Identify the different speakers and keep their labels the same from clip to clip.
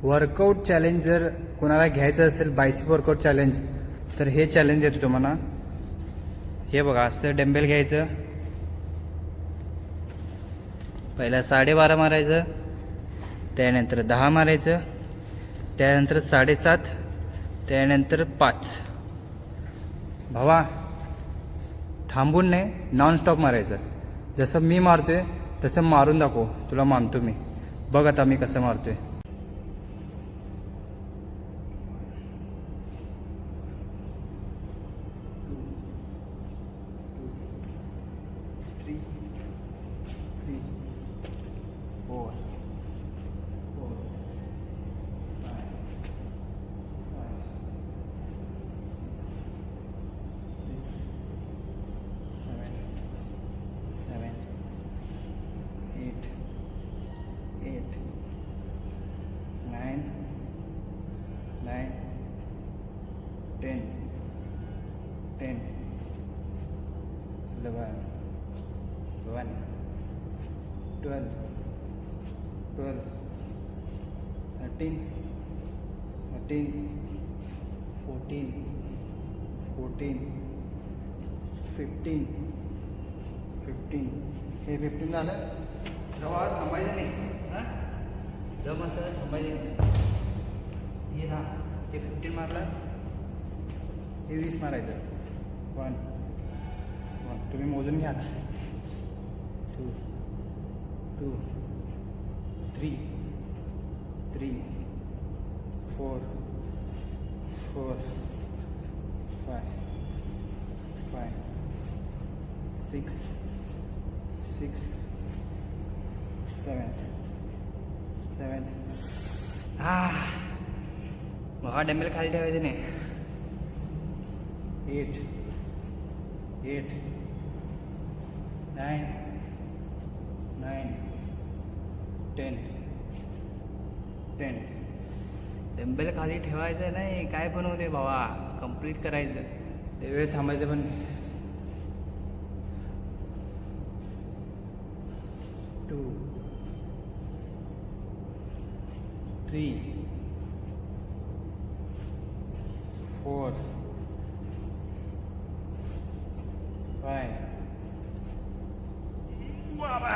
Speaker 1: Workout challenge जर कोणाला घ्यायचं असेल, बायसेप वर्कआउट चॅलेंज, तर हे चॅलेंज देतो तुम्हाला. हे बघा, असं डंबेल घ्यायचं, पहिला 12.5 मारायचं, त्यानंतर 10 मारायचं, त्यानंतर 7.5, त्यानंतर 5. भावा थांबून नाही, नॉनस्टॉप मारायचं. जसं मी मारतोय तसं मारून दाखव, तुला मानतो मी. बघ आता मी कसं मारतोय. हे 15 झालं. जेव्हा थांबायचं नाही, हां जम असं थांबायचं नाही. हे 10, हे 15 मारलं, हे 20 मारायचं. 1 तुम्ही मोजून घ्या. 2 3 4 5 6 7. हा डंबेल खाली ठेवायचं नाही. 8 9 10. डंबेल खाली ठेवायचं नाही, काय पण होते बाबा, कंप्लीट करायचं. ते वेळ थांबायचं पण नाही. 2 3 4 5 बाबा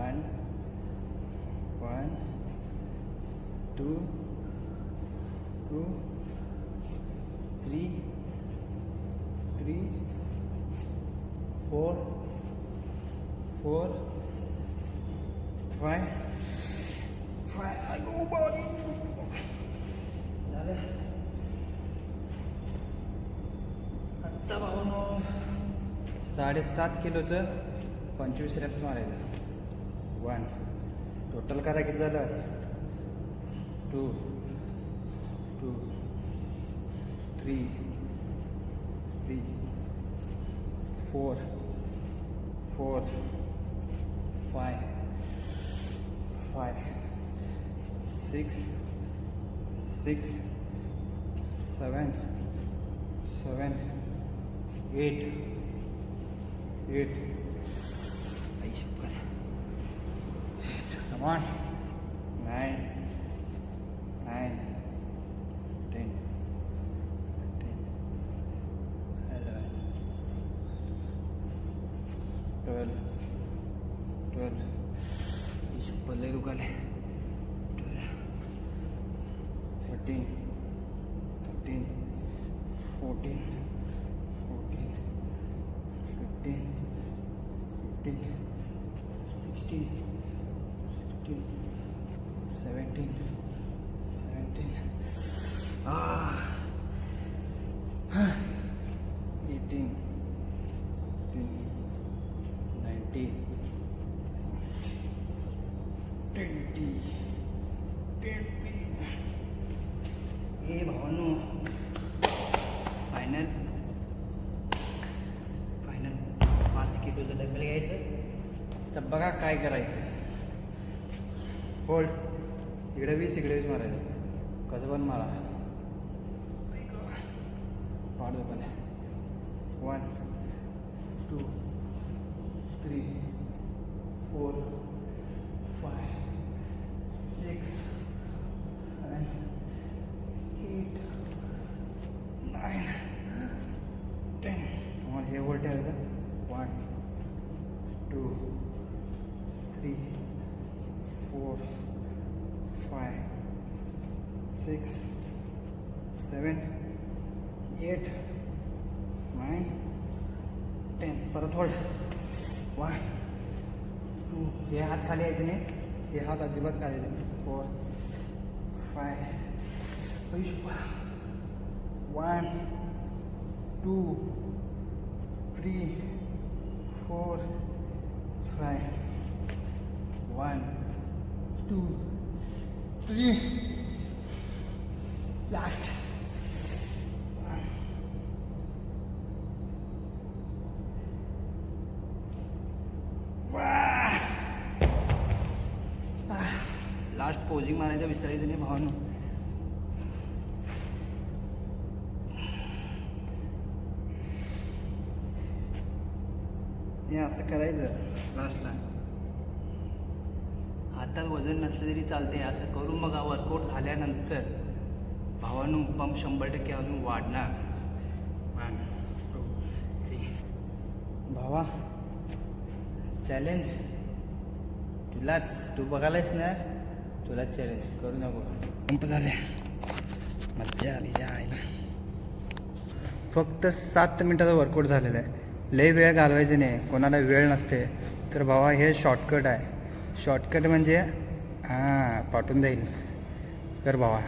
Speaker 1: 1 2 3 4 5 I go body. झालं आत्ता भाऊनो 7.5 किलोचं 25 reps मारायचं. 1 टोटल करा किती झालं. 2 3 4 5 6 7 8 Come on. 9 10 11 12 लय दुखाले. 13 14 15 16 17 18 19 20. हे भावांनो फायनल 5 किलोचं डबल घ्यायचं. तर बघा काय करायचं. होल्ड, इकडे 20 इकडे 20 मारायचं. कसं पण मारा, पाड दो पहिले. 1 2 3 4 5 6 7 8 9 10. Come on, here hold together. 1 2 3 4 5 6 7 8 9 10. परत होल्ड. 1 2. हे हात खाली यायचे नाही, हे हात अजिबात खाली यायचे. 4 5 1 2 3 4 5 1 2 3. लास्ट. लास्ट पोजिंग मारायचं विसरायचं नाही भावानं. हे असं करायचं लास्टला. हातात वजन नसलं तरी चालते, असं करून बघा. वर्कआउट झाल्यानंतर भावानं पंप 100% अजून वाढणार. 1 2 3. भावा चॅलेंज तुलाच, तू बघायलायस ना, तुलाच चॅलेंज करू नको. पंप झाले, मज्जा आली जायला. फक्त 7 मिनटाचा वर्कआउट झालेला आहे. लई वेळ घालवायचे नाही, कोणाला वेळ नसते तर भावा हे शॉर्टकट आहे. शॉर्टकट म्हणजे हां पाठवून जाईल. कर भावा.